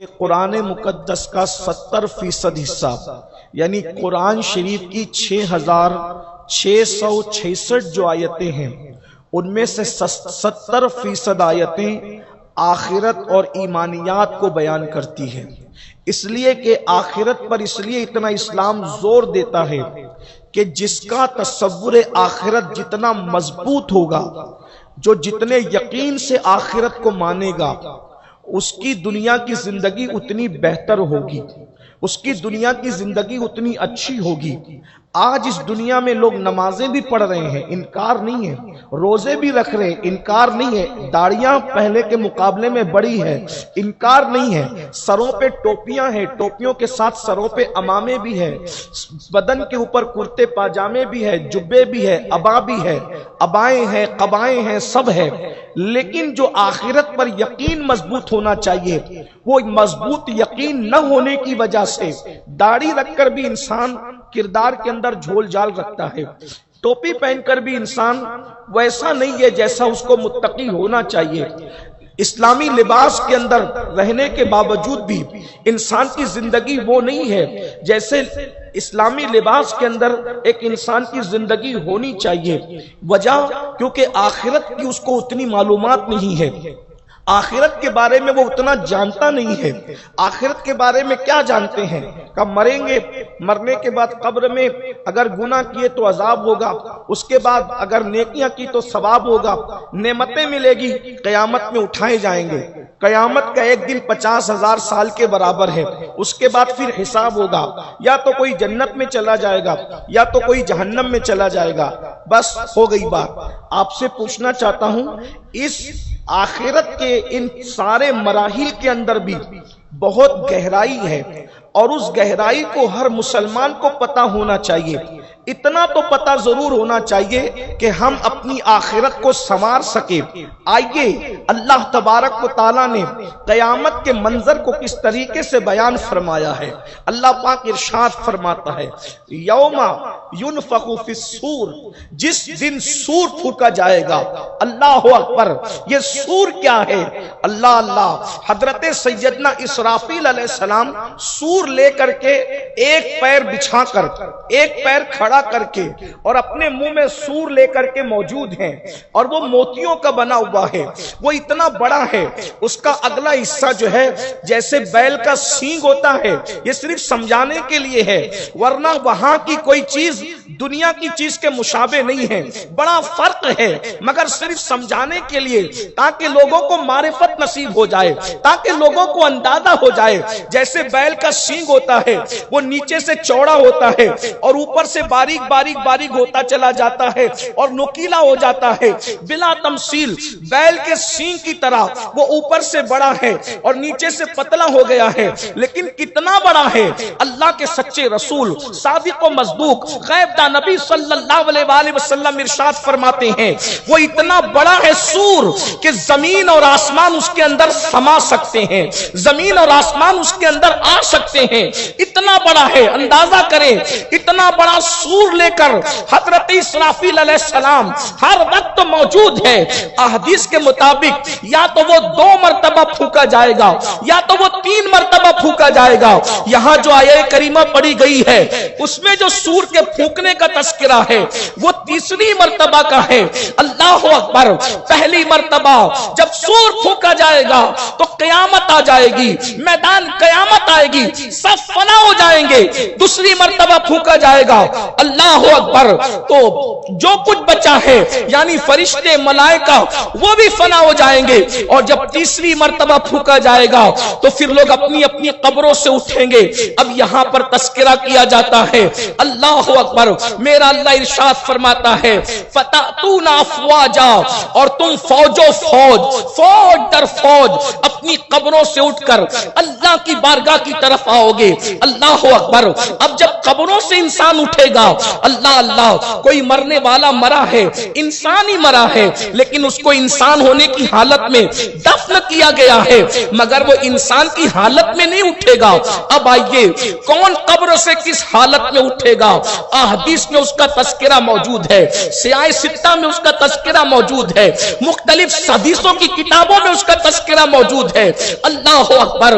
قرآن مقدس کا 70% حصہ یعنی قرآن شریف کی 6666 جو آیتیں ہیں ان میں سے 70% آیتیں آخرت اور ایمانیات کو بیان کرتی ہیں، اس لیے کہ آخرت پر اس لیے اتنا اسلام زور دیتا ہے کہ جس کا تصور آخرت جتنا مضبوط ہوگا، جو جتنے یقین سے آخرت کو مانے گا، اس کی دنیا کی زندگی اتنی بہتر ہوگی، اس کی دنیا کی زندگی اتنی اچھی ہوگی۔ آج اس دنیا میں لوگ نمازیں بھی پڑھ رہے ہیں، انکار نہیں ہے، روزے بھی رکھ رہے ہیں، انکار نہیں ہے، داڑیاں پہلے کے مقابلے میں بڑی ہے، انکار نہیں ہے، سروں پہ ٹوپیاں ہیں، ٹوپیوں کے ساتھ سروں پہ عمامے بھی ہیں، بدن کے اوپر کرتے پاجامے بھی ہے، جبے بھی ہے، ابا بھی ہے، ابائیں ہیں، قبائیں ہیں، سب ہے، لیکن جو آخرت پر یقین مضبوط ہونا چاہیے وہ مضبوط یقین نہ ہونے کی وجہ سے داڑھی رکھ کر بھی انسان کردار کے اندر جھول جال رکھتا ہے، ٹوپی پہن کر بھی انسان ویسا نہیں ہے جیسا اس کو متقی ہونا چاہیے۔ اسلامی لباس کے اندر رہنے کے باوجود بھی انسان کی زندگی وہ نہیں ہے جیسے اسلامی لباس کے اندر ایک انسان کی زندگی ہونی چاہیے۔ وجہ کیونکہ آخرت کی اس کو اتنی معلومات نہیں ہے، آخرت کے بارے میں وہ اتنا جانتا نہیں ہے۔ آخرت کے بارے میں کیا جانتے ہیں؟ کب مریں گے، مرنے کے بعد قبر میں اگر گناہ کیے تو عذاب ہوگا، اس کے بعد اگر نیکیاں کی تو ثواب ہوگا، نعمتیں ملے گی، قیامت میں اٹھائے جائیں گے، قیامت کا ایک دن 50,000 سال کے برابر ہے، اس کے بعد پھر حساب ہوگا، یا تو کوئی جنت میں چلا جائے گا یا تو کوئی جہنم میں چلا جائے گا، بس ہو گئی بات۔ آپ سے پوچھنا چاہتا ہوں اس آخرت کے ان سارے مراحل کے اندر بھی بہت گہرائی ہے، اور اس گہرائی کو ہر مسلمان کو پتہ ہونا چاہیے۔ اتنا تو پتہ ضرور ہونا چاہیے کہ ہم اپنی آخرت کو سنوار سکیں۔ آئیے اللہ تبارک و تعالیٰ نے قیامت کے منظر کو کس طریقے سے بیان فرمایا ہے۔ اللہ پاک ارشاد فرماتا ہے یوم ینفخ فی الصور، جس دن سور پھونکا جائے گا۔ اللہ اکبر، یہ سور کیا ہے؟ اللہ حضرت سیدنا اسرافیل علیہ السلام سور لے کر کے ایک پیر بچھا کر، ایک پیر کھڑا کر کے اور اپنے منہ میں سور لے کر کے موجود ہیں، اور وہ موتیوں کا بنا ہوا ہے، وہ اتنا بڑا ہے، اس کا اگلا حصہ جو ہے جیسے بیل کا سینگ ہوتا ہے۔ یہ صرف سمجھانے کے لیے ہے، ورنہ وہاں کی کوئی چیز دنیا کی چیز کے مشابہ نہیں ہے، بڑا فرق ہے، مگر صرف سمجھانے کے لیے تاکہ لوگوں کو معرفت نصیب ہو جائے، تاکہ لوگوں کو اندازہ ہو جائے۔ جیسے بیل کا سینگ ہوتا ہے وہ نیچے سے چوڑا ہوتا ہے اور اوپر سے باریک ہوتا چلا جاتا ہے اور نوکیلا ہو جاتا ہے، بلا تمثیل بیل کے سینگ کی طرح وہ اوپر سے بڑا ہے اور نیچے سے پتلا ہو گیا ہے، لیکن کتنا بڑا ہے؟ اللہ کے سچے رسول صادق و مصدوق غیب داں نبی صلی اللہ علیہ وآلہ وسلم ارشاد فرماتے ہیں وہ اتنا بڑا ہے سور کہ زمین اور آسمان اس کے اندر سما سکتے ہیں، زمین اور آسمان اس کے اندر آ سکتے ہیں، اتنا بڑا ہے۔ اندازہ کریں اتنا بڑا سور لے کر حضرت اسرافیل علیہ السلام ہر وقت موجود ہے۔ احادیث کے مطابق یا تو وہ 2 مرتبہ پھونکا جائے گا یا تو وہ 3 مرتبہ پھونکا جائے گا۔ یہاں جو آیہ کریمہ پڑھی گئی ہے اس میں جو سور کے پھونکنے کا تذکرہ ہے وہ 3ری مرتبہ کا ہے۔ اللہ اکبر، پہلی مرتبہ جب سور پھونکا جائے گا تو قیامت آ جائے گی، میدان قیامت آئے گی، سب فنا ہو جائیں گے۔ دوسری مرتبہ پھونکا جائے گا، اللہ اکبر، تو جو کچھ بچا ہے یعنی فرشتے ملائکہ وہ بھی فنا ہو جائیں گے، اور جب 3ری مرتبہ پھونکا جائے گا تو پھر لوگ اپنی اپنی قبروں سے اٹھیں گے۔ اب یہاں پر تذکرہ کیا جاتا ہے، اللہ اکبر، میرا اللہ ارشاد فرماتا ہے فتأتون افواجا، اور تم فوجو فوج در فوج اپنی قبروں سے اٹھ کر اللہ کی بارگاہ کی طرف آؤ گے۔ اللہ اکبر، اب جب قبروں سے انسان اٹھے گا، اللہ کوئی مرنے والا مرا ہے، انسان ہی مرا ہے، لیکن اس کو انسان ہونے کی حالت میں دفن کیا گیا ہے، مگر وہ انسان کی حالت میں نہیں اٹھے گا۔ اب آئیے کون قبر سے کس حالت میں اٹھے گا؟ احادیث میں اس کا تذکرہ موجود ہے، سیاہ ستہ میں اس کا تذکرہ موجود ہے، مختلف حدیثوں کی کتابوں میں اس کا تذکرہ موجود ہے۔ اللہ اکبر،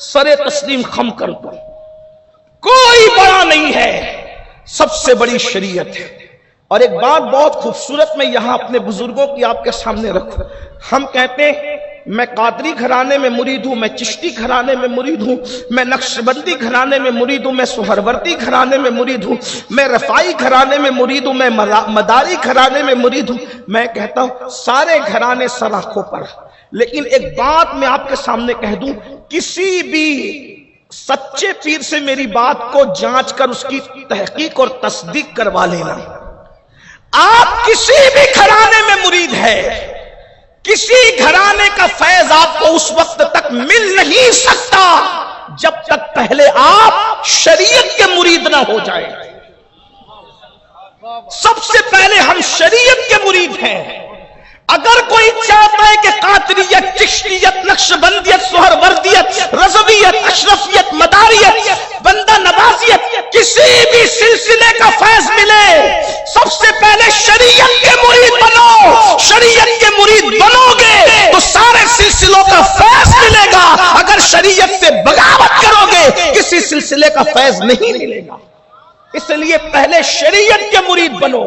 سر تسلیم خم کر دو، کوئی بڑا نہیں ہے، سب سے بڑی شریعت ہے۔ اور ایک بات بہت خوبصورت میں یہاں اپنے بزرگوں کی آپ کے سامنے رکھوں، ہم کہتے ہیں میں قادری گھرانے میں مرید ہوں، میں چشتی گھرانے میں مرید ہوں، میں نقشبندی گھرانے میں مرید ہوں، میں سہروردی گھرانے میں مرید ہوں، میں رفاعی گھرانے میں مرید ہوں، میں مداری گھرانے میں مرید ہوں۔ میں کہتا ہوں سارے گھرانے سلاخوں پر، لیکن ایک بات میں آپ کے سامنے کہہ دوں، کسی بھی سچے پیر سے میری بات کو جانچ کر اس کی تحقیق اور تصدیق کروا لینا۔ آپ کسی بھی گھرانے میں مرید ہے، کسی گھرانے کا فیض آپ کو اس وقت تک مل نہیں سکتا جب تک پہلے آپ شریعت کے مرید نہ ہو جائے۔ سب سے پہلے ہم شریعت کے مرید ہیں۔ اگر کوئی چاہتا ہے کہ قادریت، چشتیت، نقشبندیت، سہروردیت، رضویت، اشرفیت، مداریت، بندہ نوازیت، کسی بھی سلسلے کا فیض ملے، سب سے پہلے شریعت کے مرید بنو۔ شریعت کے مرید بنو گے تو سارے سلسلوں کا فیض ملے گا۔ اگر شریعت سے بغاوت کرو گے کسی سلسلے کا فیض نہیں ملے گا۔ اس لیے پہلے شریعت کے مرید بنو،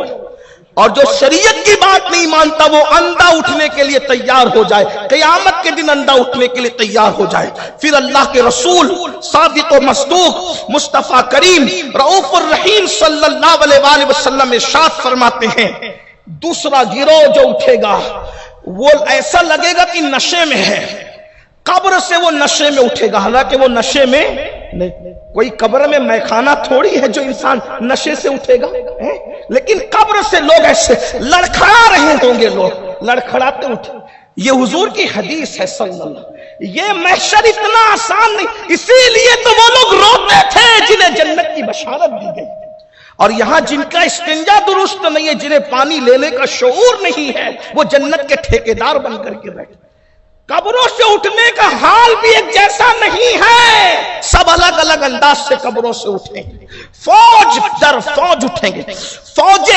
اور جو شریعت کی بات نہیں مانتا وہ اندھا اٹھنے کے لیے تیار ہو جائے، قیامت کے دن اندھا اٹھنے کے لیے تیار ہو جائے۔ پھر اللہ کے رسول صادق و مصدوق مصطفیٰ کریم رؤوف الرحیم صلی اللہ علیہ وآلہ وسلم ارشاد فرماتے ہیں، دوسرا گروہ جو اٹھے گا وہ ایسا لگے گا کہ نشے میں ہے، قبر سے وہ نشے میں اٹھے گا، حالانکہ وہ نشے میں نہیں، کوئی قبر میں میخانہ تھوڑی ہے جو انسان نشے سے اٹھے گا، لیکن قبر سے لوگ ایسے لڑکھڑا رہے ہوں گے، لوگ لڑکھڑاتے اٹھے۔ یہ حضور کی حدیث ہے صلی اللہ علیہ وسلم۔ یہ محشر اتنا آسان نہیں، اسی لیے تو وہ لوگ روتے تھے جنہیں جنت کی بشارت دی گئی، اور یہاں جن کا استنجا درست نہیں ہے، جنہیں پانی لینے کا شعور نہیں ہے، وہ جنت کے ٹھیکیدار بن کر کے بیٹھے۔ قبروں سے اٹھنے کا حال بھی ایک جیسا نہیں ہے، سب الگ الگ انداز سے قبروں سے اٹھیں گے، فوج در فوج اٹھیں گے، فوج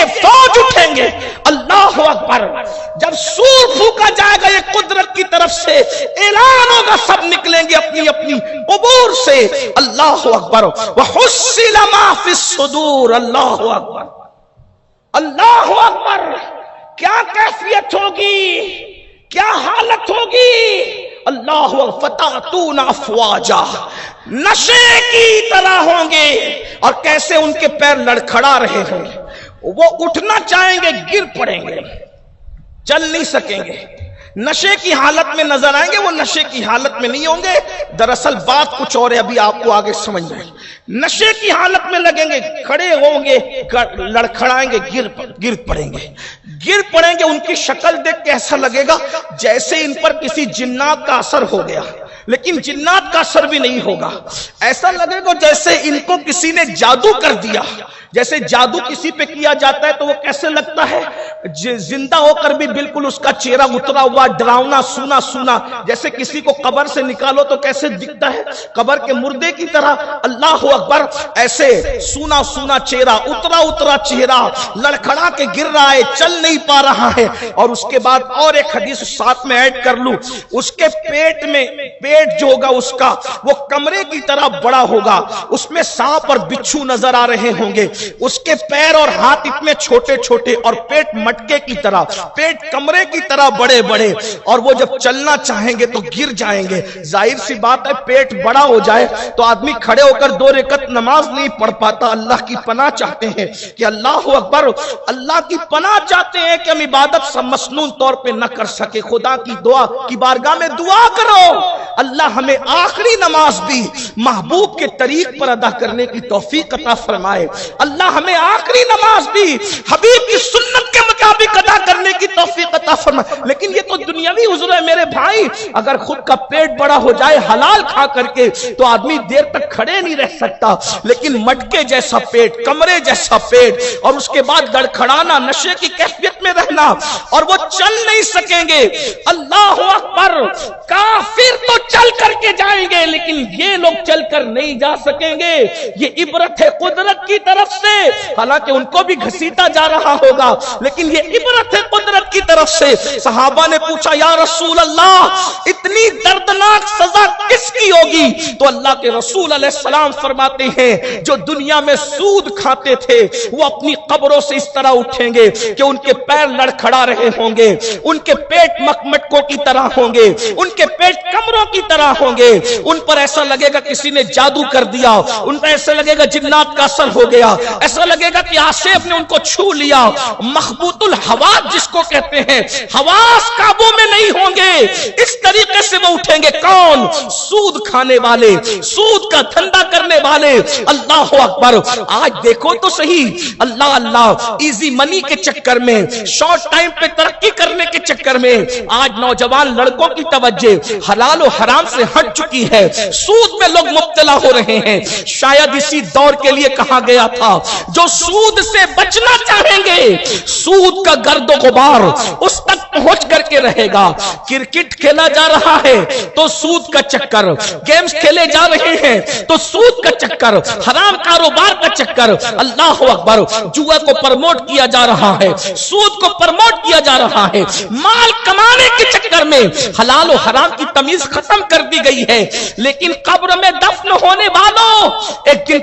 اٹھیں گے۔ اللہ اکبر، جب سور پھونکا جائے گا یہ قدرت کی طرف سے اعلان ہوگا، سب نکلیں گے اپنی اپنی قبور سے۔ اللہ اکبر، وحصل ما فی الصدور۔ اللہ اکبر، اللہ اکبر، کیا کیفیت ہوگی، کیا حالت ہوگی۔ اللہ فتاتون افواجا، نشے کی طرح ہوں گے، اور کیسے ان کے پیر لڑکھڑا رہے ہوں گے، وہ اٹھنا چاہیں گے گر پڑیں گے، چل نہیں سکیں گے، نشے کی حالت میں نظر آئیں گے، وہ نشے کی حالت میں نہیں ہوں گے۔ دراصل بات کچھ اور ہے، ابھی آپ کو آگے سمجھ جائیں۔ نشے کی حالت میں لگیں گے، کھڑے ہوں گے، لڑکھڑائیں گے، گر پڑیں گے۔ ان کی شکل دیکھ کے ایسا لگے گا جیسے ان پر کسی جنات کا اثر ہو گیا، لیکن جنات کا اثر بھی نہیں ہوگا۔ ایسا لگے گا جیسے ان کو کسی نے جادو کر دیا۔ جیسے جادو کسی پہ کیا جاتا ہے تو وہ کیسے لگتا ہے، زندہ ہو کر بھی بالکل اس کا چہرہ اترا ہوا، ڈراؤنا، سونا۔ جیسے کسی کو قبر سے نکالو تو کیسے دکھتا ہے، قبر کے مردے کی طرح۔ اللہ اکبر، ایسے سونا چہرہ، اترا چہرہ، لڑکھڑا کے گر رہا ہے، چل نہیں پا رہا ہے۔ اور اس کے بعد اور ایک حدیث ساتھ میں ایڈ کر لوں، اس کے پیٹ جو ہوگا اس کا، وہ کمرے کی طرح بڑا ہوگا، اس میں سانپ اور بچھو نظر آ رہے ہوں گے، اس کے پیر اور ہاتھ اتنے چھوٹے اور پیٹ مٹکے کی طرح، پیٹ کمرے کی طرح بڑے، اور وہ جب چلنا چاہیں گے تو گر جائیں گے۔ ظاہر سی بات ہے، پیٹ بڑا ہو جائے تو آدمی کھڑے ہو کر 2 رکعت نماز نہیں پڑھ پاتا۔ اللہ کی پناہ چاہتے ہیں کہ اللہ اکبر، اللہ کی پناہ چاہتے ہیں کہ ہم عبادت مسنون طور پہ نہ کر سکے۔ خدا کی دعا کی بارگاہ میں دعا کرو، اللہ ہمیں آخری نماز بھی محبوب کے طریق پر ادا کرنے کی توفیق عطا فرمائے۔ اللہ ہمیں آخری نماز بھی حبیب کی سنت کے مطابق ادا کرنے کی توفیق عطا فرمائے۔ لیکن یہ تو دنیاوی عذر ہے میرے بھائی، اگر خود کا پیٹ بڑا ہو جائے حلال کھا کر کے تو آدمی دیر تک کھڑے نہیں رہ سکتا، لیکن مٹکے جیسا پیٹ، کمرے جیسا پیٹ، اور اس کے بعد لڑکھڑانا، نشے کی کیفیت میں رہنا، اور وہ چل نہیں سکیں گے۔ اللہ اکبر، کافر تو چل کر کے جائیں گے لیکن یہ لوگ چل کر نہیں جا سکیں گے۔ یہ عبرت ہے قدرت کی طرف سے، حالانکہ ان کو بھی گھسیٹا جا رہا ہوگا، لیکن یہ عبرت ہے قدرت کی طرف سے۔ صحابہ نے پوچھا یا رسول اللہ اتنی دردناک سزا کس کی ہوگی؟ تو اللہ کے رسول علیہ السلام فرماتے ہیں جو دنیا میں سود کھاتے تھے وہ اپنی قبروں سے اس طرح اٹھیں گے کہ ان کے پیر لڑکھڑا رہے ہوں گے، ان کے پیٹ مکمٹکوں کی طرح ہوں گے، ان کے پیٹ کمروں کی طرح ہوں گے، ان پر ایسا لگے گا کسی نے جادو کر دیا، ان پر ایسا لگے گا جنات کا اثر ہو گیا، ایسا لگے گا کہ آصف نے ان کو چھو لیا۔ مخبوط الحواس جس کو کہتے ہیں، حواس قابو میں نہیں ہوں گے، اس طریقے سے وہ اٹھیں گے۔ کون؟ سود کھانے والے، سود کا دھندا کرنے والے۔ اللہ اکبر! آج دیکھو تو صحیح، اللہ اللہ ایزی منی کے چکر میں، شارٹ ٹائم پہ ترقی کرنے کے چکر میں آج نوجوان لڑکوں کی توجہ حلال و حرام سے ہٹ چکی ہے، سود میں لوگ مبتلا ہو رہے ہیں۔ شاید اسی دور کے لیے کہا گیا تھا جو سود سے بچنا چاہیں گے، سود کا گرد و غبار اس تک پہنچ کر کے رہے گا۔ کرکٹ کھیلا جا رہا ہے تو سود کا چکر، گیمز کھیلے جا رہے ہیں تو سود کا چکر، حرام کاروبار کا چکر، اللہ اکبر! جوا کو پرموٹ کیا جا رہا ہے، سود کو پرموٹ کیا جا رہا ہے، مال کمانے کے چکر میں حلال و حرام کی تمیز ختم کر دی گئی ہے۔ لیکن قبر میں دفن ہونے والوں ایک دن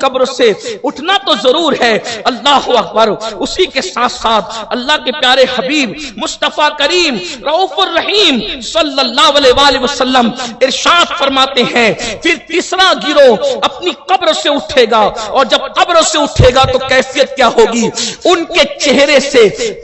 قبر سے اٹھنا تو ضرور ہے، اللہ اکبر! اسی کے ساتھ ساتھ اللہ کے پیارے حبیب مصطفیٰ کریم رؤوف الرحیم صلی اللہ علیہ وآلہ وسلم ارشاد فرماتے ہیں پھر تیسرا گروہ اپنی قبر سے اٹھے گا، اور جب قبر سے اٹھے گا تو کیفیت کیا ہوگی؟ ان کے چہرے سے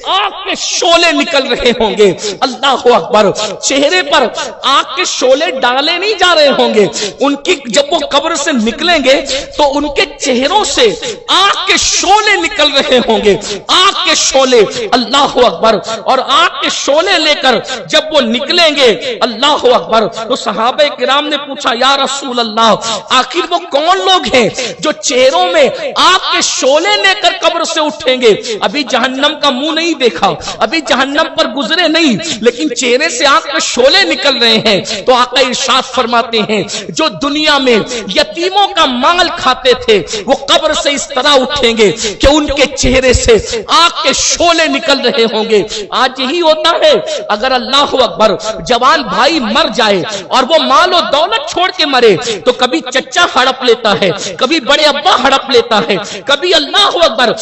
آگ کے شعلے نکل رہے ہوں گے، اللہ اکبر! چہرے پر آگ کے شعلے ڈالے نہیں جا رہے ہوں گے، ان کی جب وہ قبر سے نکلیں گے تو ان کے چہروں سے آگ کے شعلے نکل رہے ہوں گے، آگ کے شعلے، اللہ اکبر! اور آگ کے شعلے لے کر جب وہ نکلیں گے، اللہ اکبر! تو صحابہ کرام نے پوچھا یا رسول اللہ آخر وہ کون لوگ ہیں جو چہروں میں آگ کے شعلے لے کر قبر سے اٹھیں گے؟ ابھی جہنم کا منہ نہیں دیکھا، ابھی جہنم پر گزرے نہیں، لیکن چہرے سے آگ کے شعلے نکل رہے ہیں۔ تو آقا ارشاد فرماتے ہیں جو دنیا میں یتیموں کا مال کھاتے تھے وہ قبر سے اس طرح اٹھیں گے کہ ان کے چہرے سے آگ کے شعلے نکل رہے ہوں گے۔ آج یہی ہوتا ہے، اگر اللہ اکبر جوان بھائی مر جائے اور وہ مال و دولت چھوڑ کے مرے تو کبھی چچا ہڑپ لیتا ہے، کبھی بڑے ابا ہڑپ لیتا ہے، کبھی اللہ اکبر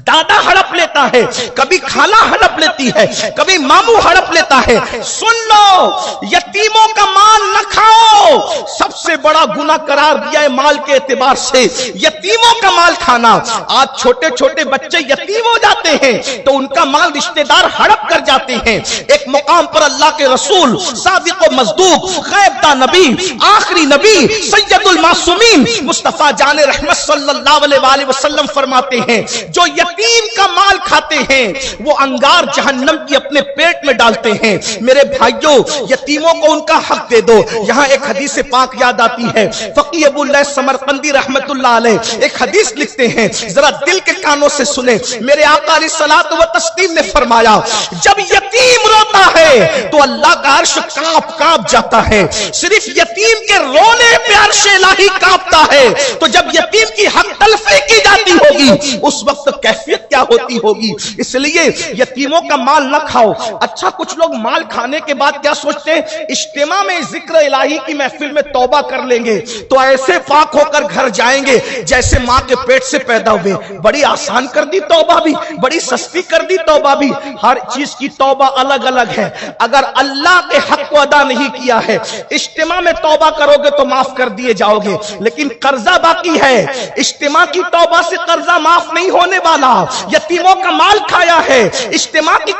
دادا ہڑپ لیتا ہے، کبھی خالہ ہڑپ لیتی ہے، کبھی ماموں ہڑپ لیتا ہے۔ سن لو، یتیموں کا مال نہ کھاؤ، سب سے بڑا گناہ قرار دیا ہے مال کے اعتبار سے یتیموں کا مال کھانا۔ آج چھوٹے چھوٹے بچے یتیم ہو جاتے ہیں تو ان کا مال رشتہ دار ہڑپ کر جاتے ہیں۔ ایک مقام پر اللہ کے رسول صادق و مصدوق غیب داں نبی، آخری نبی، سید المعصومین مصطفیٰ جان رحمت صلی اللہ علیہ وآلہ وسلم فرماتے ہیں جو یتیم کا مال کھاتے ہیں وہ انگار جہنم کی اپنے پیٹ میں ڈالتے ہیں۔ میرے بھائیوں، یتیموں کو ان کا حق دے دو۔ یہاں ایک حدیث پاک یاد آتی ہے، فقی ابو اللہ سمرقندی رحمت اللہ علیہ ایک حدیث لکھتے ہیں، ذرا دل کے کانوں سے سنیں۔ میرے آقا علیہ الصلوۃ والتسلیم نے فرمایا جب یتیم روتا ہے تو اللہ کا عرش کانپ کانپ جاتا ہے، صرف یتیم کے رونے پہ عرش الہی کانپتا ہے۔ تو جب یتیم کی حق تلفی کی جاتی ہوگی اس وقت کیفیت کیا ہوتی ہوگی؟ اس لیے یتیموں کا مال نہ کھاؤ۔ اچھا، کچھ لوگ مال کھانے کے بعد کیا سوچتے ہیں؟ اجتماع میں ذکر الہی کی محفل میں توبہ کر لیں گے تو ایسے پاک ہو کر گھر جائیں گے جیسے ماں کے پیٹ سے پیدا ہوئے۔ بڑی آسان کر دی توبہ بھی، بڑی سستی کر دی توبہ بھی۔ ہر چیز کی توبہ الگ الگ ہے۔ اگر اللہ کے حق کو ادا نہیں کیا ہے، اجتماع میں توبہ کرو گے تو معاف کر دیے جاؤ گے، لیکن قرضہ باقی ہے۔ اجتماع کی توبہ سے قرضہ معاف نہیں ہونے والا۔ یتیموں کا مال کھایا ہے، اجتماع کی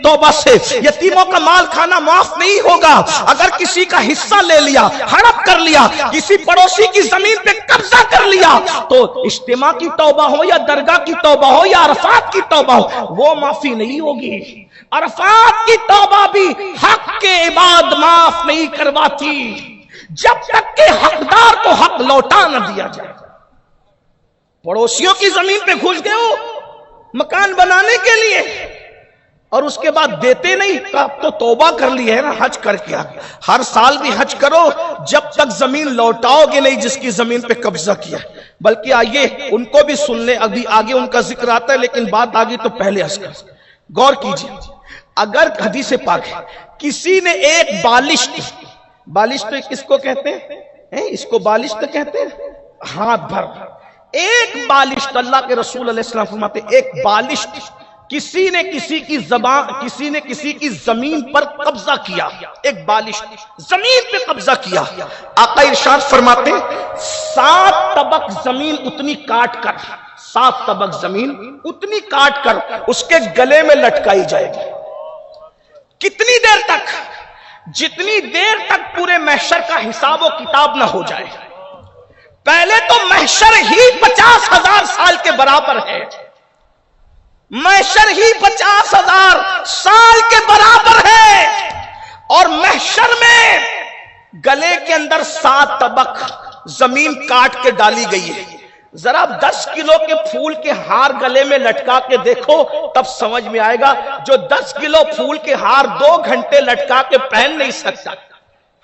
توبہ سے یتیموں کا مال کھانا معاف نہیں ہوگا۔ اگر کسی کا حصہ لے لیا، ہڑپ کر لیا، کسی پڑوسی کی زمین پہ قبضہ کر لیا تو اجتماع کی توبہ ہو یا درگاہ کی توبہ ہو یا عرفات کی توبہ ہو، وہ معافی نہیں ہوگی۔ عرفات کی توبہ بھی حق کے عباد معاف نہیں کرواتی جب تک کہ حقدار کو حق لوٹا نہ دیا جائے۔ پڑوسیوں کی زمین پہ گھس گئے ہو مکان بنانے کے لیے اور اس کے بعد دیتے نہیں، اب تو توبہ کر لی ہے نا، حج کر کے آگے۔ ہر سال بھی حج کرو جب تک زمین لوٹاؤ گے نہیں جس کی زمین پہ قبضہ کیا۔ بلکہ آئیے ان کو بھی سن لیں، ابھی آگے ان کا ذکر آتا ہے لیکن بات آگے تو پہلے غور کیجیے. اگر حدیث پاک ہے کسی نے ایک بالشت کس کو کہتے ہیں؟ اس کو بالشت کہتے ہیں، ہاتھ بھر ایک بالشت. اللہ کے رسول علیہ السلام فرماتے ہیں ایک بالشت کسی نے کسی کی زمین پر قبضہ کیا، ایک بالشت زمین پہ قبضہ کیا. آقا ارشاد فرماتے ہیں 7 طبق زمین اتنی کاٹ کر 7 طبق زمین اتنی کاٹ کر اس کے گلے میں لٹکائی جائے گی. کتنی دیر تک؟ جتنی دیر تک پورے محشر کا حساب و کتاب نہ ہو جائے. پہلے تو محشر ہی 50,000 سال کے برابر ہے، محشر ہی 50,000 سال کے برابر ہے، اور محشر میں گلے کے اندر 7 طبق زمین کاٹ کے ڈالی گئی ہے. ذرا 10 کلو کے پھول کے ہار گلے میں لٹکا کے دیکھو تب سمجھ میں آئے گا. جو 10 کلو پھول کے ہار 2 گھنٹے لٹکا کے پہن نہیں سکتا.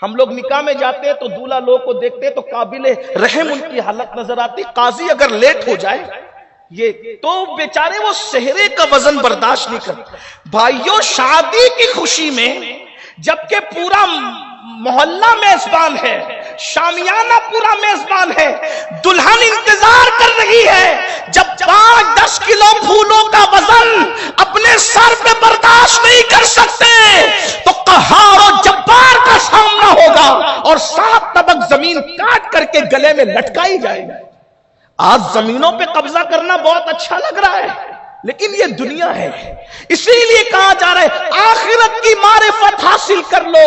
ہم لوگ نکاح میں جاتے ہیں تو دولہا لوگ کو دیکھتے تو قابل رحم ان کی حالت نظر آتی. قاضی اگر لیٹ ہو جائے یہ تو بیچارے وہ سہرے کا وزن برداشت نہیں کرتے. بھائیوں شادی کی خوشی میں جبکہ پورا محلہ میزبان ہے، شامیانہ پورا میزبان ہے، دلہن انتظار کر رہی ہے، جب 5-10 کلو پھولوں کا وزن اپنے سر پہ برداشت نہیں کر سکتے تو قہار و جبار کا سامنا ہوگا اور 7 طبق زمین کاٹ کر کے گلے میں لٹکائی جائے گی. آج زمینوں پہ قبضہ کرنا بہت اچھا لگ رہا ہے لیکن یہ دنیا ہے، اسی لیے کہا جا رہا ہے آخرت کی معرفت حاصل کر لو،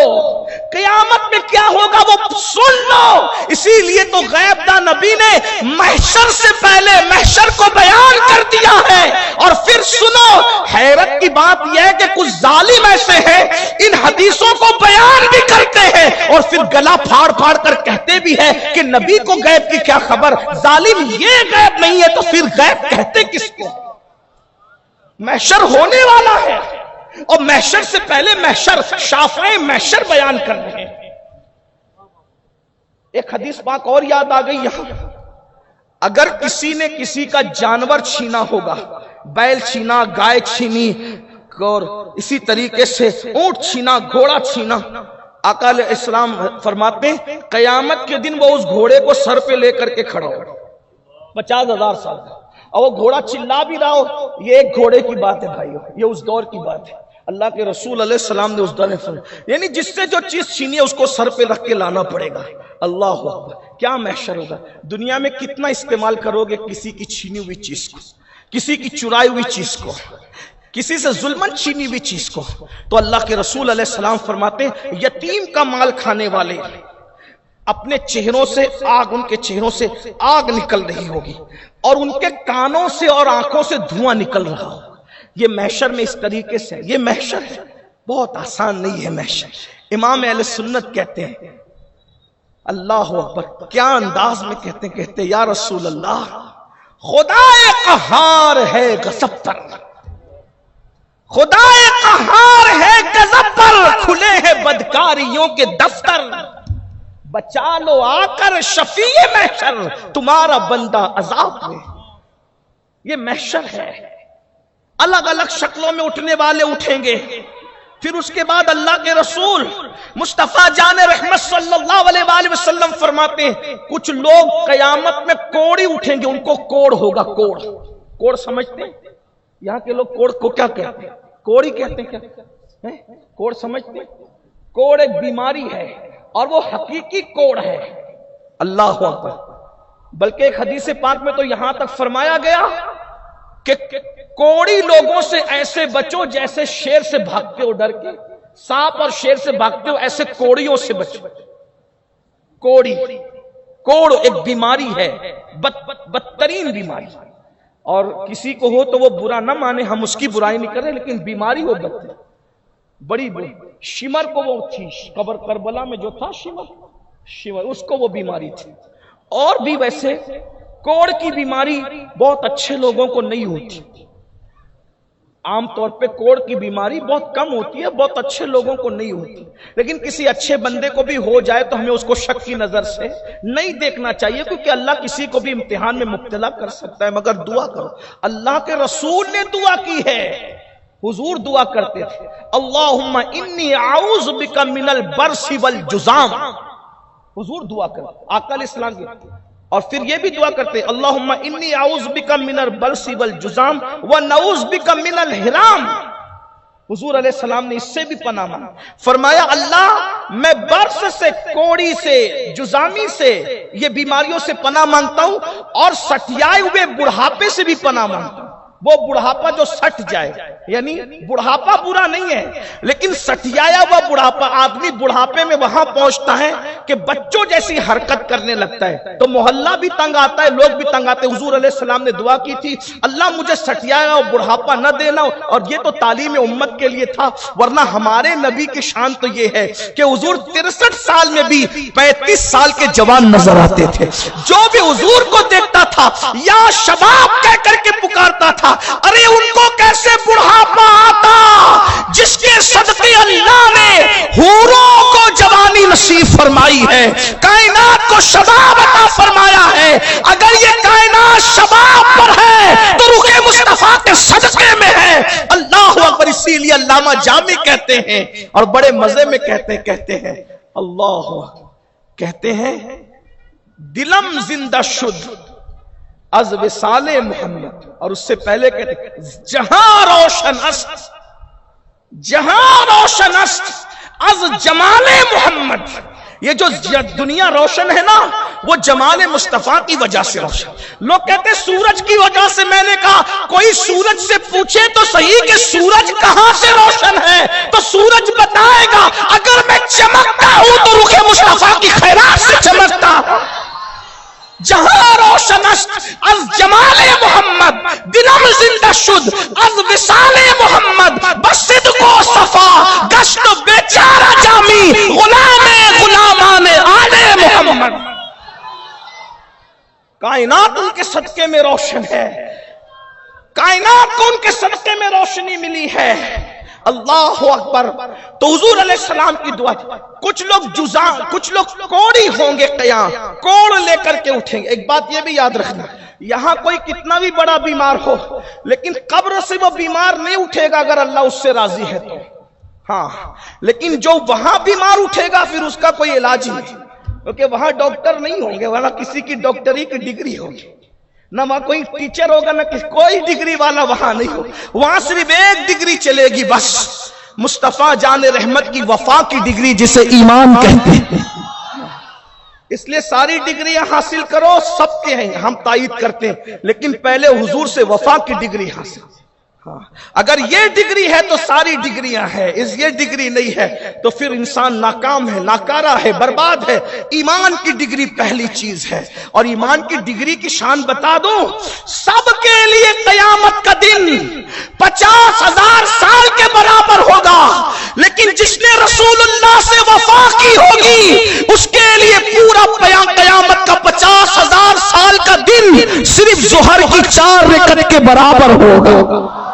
قیامت میں کیا ہوگا وہ سن لو. اسی لیے تو غیب داں نبی نے محشر سے پہلے محشر کو بیان کر دیا ہے. اور پھر سنو، حیرت کی بات یہ ہے کہ کچھ ظالم ایسے ہیں ان حدیثوں کو بیان بھی کرتے ہیں اور پھر گلا پھاڑ پھاڑ کر کہتے بھی ہیں کہ نبی کو غیب کی کیا خبر. ظالم یہ غیب نہیں ہے تو پھر غیب کہتے کس کو؟ محشر ہونے والا ہے اور محشر سے پہلے محشر شافعی محشر بیان کر رہے ہیں. ایک حدیث پاک اور یاد آ گئی یہاں. اگر کسی نے کسی کا جانور چھینا ہوگا، بیل چھینا، گائے چھینی اور اسی طریقے سے اونٹ چھینا، گھوڑا چھینا، آقا علیہ السلام فرماتے ہیں قیامت کے دن وہ اس گھوڑے کو سر پہ لے کر کے کھڑا ہوگا 50,000 سال کا، اور وہ گھوڑا چلا بھی رہا ہو. یہ ایک گھوڑے کی بات ہے بھائیو، یہ اس دور کی بات ہے. اللہ کے رسول علیہ السلام نے اس دور میں فرمایا یعنی جس سے جو چیز چھینی ہے اس کو سر پہ رکھ کے لانا پڑے گا. اللہ اکبر، کیا محشر ہوگا. دنیا میں کتنا استعمال کرو گے کسی کی چھینی ہوئی چیز کو، کسی کی چرائی ہوئی چیز کو، کسی سے ظلمن چھینی ہوئی چیز کو. تو اللہ کے رسول علیہ السلام فرماتے ہیں یتیم کا مال کھانے والے اپنے چہروں سے آگ، ان کے چہروں سے آگ نکل رہی ہوگی اور ان کے کانوں سے اور آنکھوں سے دھواں نکل رہا ہو. یہ محشر میں اس طریقے سے، یہ محشر ہے، بہت آسان نہیں ہے محشر. امام اہل سنت کہتے ہیں اللہ اکبر، کیا انداز میں کہتے یا رسول اللہ خدا قہار ہے غضب پر، خدا قہار ہے غضب پر، کھلے ہیں بدکاریوں کے دفتر، بچا لو آ کر شفیع محشر تمہارا بندہ عذاب میں. یہ محشر ہے، الگ الگ شکلوں میں اٹھنے والے اٹھیں گے. پھر اس کے بعد اللہ کے رسول مصطفیٰ جان رحمت صلی اللہ علیہ وآلہ وسلم فرماتے ہیں کچھ لوگ قیامت میں کوڑی اٹھیں گے، ان کو کوڑ ہوگا. کوڑ سمجھتے ہیں؟ یہاں کے لوگ کوڑ کو کیا کہتے ہیں؟ کوڑی کہتے ہیں کیا؟ کوڑ سمجھتے ہیں؟ کوڑ ایک بیماری ہے اور وہ حقیقی کوڑ ہے. اللہ اکبر. بلکہ ایک حدیث پاک میں تو یہاں تک فرمایا گیا کہ کوڑی لوگوں سے ایسے بچو جیسے شیر سے بھاگتے ہو ڈر کے، سانپ اور شیر سے بھاگتے ہو ایسے کوڑیوں سے بچو. کوڑ ایک بیماری ہے، بدترین بیماری. اور کسی کو ہو تو وہ برا نہ مانے، ہم اس کی برائی نہیں کر رہے، لیکن بیماری ہو بدتر بڑی. شمر کو وہ تھی، قبر کربلا میں جو تھا شمر اس کو وہ بیماری تھی. اور بھی ویسے کوڑ کی بیماری بہت اچھے لوگوں کو نہیں ہوتی. عام طور پہ کوڑ کی بیماری بہت کم ہوتی ہے، بہت اچھے لوگوں کو نہیں ہوتی، لیکن کسی اچھے بندے کو بھی ہو جائے تو ہمیں اس کو شک کی نظر سے نہیں دیکھنا چاہیے، کیونکہ اللہ کسی کو بھی امتحان میں مبتلا کر سکتا ہے۔ مگر دعا کرو، اللہ کے رسول نے دعا کی ہے، حضور دعا کرتے تھے اللہم انی اعوذ بک من البرص والجذام، حضور دعا کرتے آقا علیہ السلام کی، اور پھر یہ بھی دعا کرتے اللہم انی اعوذ بک من البرص والجذام ونعوذ بک من الحرام، حضور علیہ السلام نے اس سے بھی پناہ مانگا، فرمایا اللہ میں برص سے، کوڑی سے، جذامی سے، یہ بیماریوں سے پناہ مانگتا ہوں، اور سٹیائے ہوئے بڑھاپے سے بھی پناہ مانگتا ہوں، وہ بڑھاپا جو سٹ جائے، یعنی بڑھاپا برا نہیں ہے لیکن سٹیایا ہوا بڑھاپا، آدمی بڑھاپے میں وہاں پہنچتا ہے کہ بچوں جیسی حرکت کرنے لگتا ہے تو محلہ بھی تنگ آتا ہے، لوگ بھی تنگ آتے ہیں۔ حضور علیہ السلام نے دعا کی تھی اللہ مجھے سٹیایا اور بڑھاپا نہ دینا، اور یہ تو تعلیم امت کے لیے تھا، ورنہ ہمارے نبی کی شان تو یہ ہے کہ حضور 63 سال میں بھی 35 سال کے جوان نظر آتے تھے، جو بھی حضور کو دیکھتا تھا یا شباب کہہ کر کے پکارتا تھا، ارے ان کو کیسے بڑھاپا آتا جس کے صدقے اللہ نے حوروں کو جوانی نصیب فرمائی ہے، کائنات کو شباب عطا فرمایا ہے۔ اگر یہ کائنات شباب پر ہے تو رخ مصطفیٰ کے صدقے میں ہے۔ اللہ اکبر، اسی لیے علامہ جامی کہتے ہیں اور بڑے مزے میں کہتے ہیں اللہ کہتے ہیں دلم زندہ شد از وصال محمد، اور اس سے پہلے کہتے جہاں روشن است، جہاں روشن است از جمال محمد، یہ جو دنیا روشن ہے نا وہ جمال مصطفیٰ کی وجہ سے روشن۔ لوگ کہتے سورج کی وجہ سے، میں نے کہا کوئی سورج سے پوچھے تو صحیح کہ سورج کہاں سے روشن ہے تو سورج بتائے گا، اگر میں چمکتا ہوں تو رخ مصطفیٰ کی خیرات سے چمکتا ہوں۔ جہاں روشن است از جمال محمد، دلم زندہ شد از وصال محمد، بصدق و صفا گشت بیچارہ جامی، غلام غلامان آل محمد۔ کائنات ان کے صدقے میں روشن ہے، کائنات کو ان کے صدقے میں روشنی ملی ہے۔ اللہ اکبر۔ تو حضور علیہ السلام کی دعا تھی، کچھ لوگ کوڑی ہوں گے، قیام کوڑ لے کر کے اٹھیں گے۔ ایک بات یہ بھی یاد رکھنا، یہاں کوئی کتنا بھی بڑا بیمار ہو لیکن قبر سے وہ بیمار نہیں اٹھے گا اگر اللہ اس سے راضی ہے تو، ہاں، لیکن جو وہاں بیمار اٹھے گا پھر اس کا کوئی علاج ہی نہیں، کیونکہ وہاں ڈاکٹر نہیں ہوں گے، وہاں کسی کی ڈاکٹری کی ڈگری ہوگی، نہ وہاں کوئی ٹیچر ہوگا، نہ کوئی ڈگری والا وہاں نہیں ہوگا، وہاں صرف ایک ڈگری چلے گی بس، مصطفیٰ جان رحمت کی وفا کی ڈگری جسے ایمان کہتے ہیں۔ اس لیے ساری ڈگریاں حاصل کرو، سب کے ہیں، ہم تائید کرتے ہیں، لیکن پہلے حضور سے وفا کی ڈگری حاصل۔ اگر یہ ڈگری ہے تو ساری ڈگریاں ہیں، یہ ڈگری نہیں ہے تو پھر انسان ناکام ہے، ناکارہ ہے، برباد ہے۔ ایمان کی ڈگری پہلی چیز ہے، اور ایمان کی ڈگری کی شان بتا دوں، سب کے لیے قیامت کا دن 50,000 سال کے برابر ہوگا، لیکن جس نے رسول اللہ سے وفا کی ہوگی اس کے لیے پورا قیامت کا 50,000 سال کا دن صرف ظہر کی 4 رکعت کے برابر ہوگا۔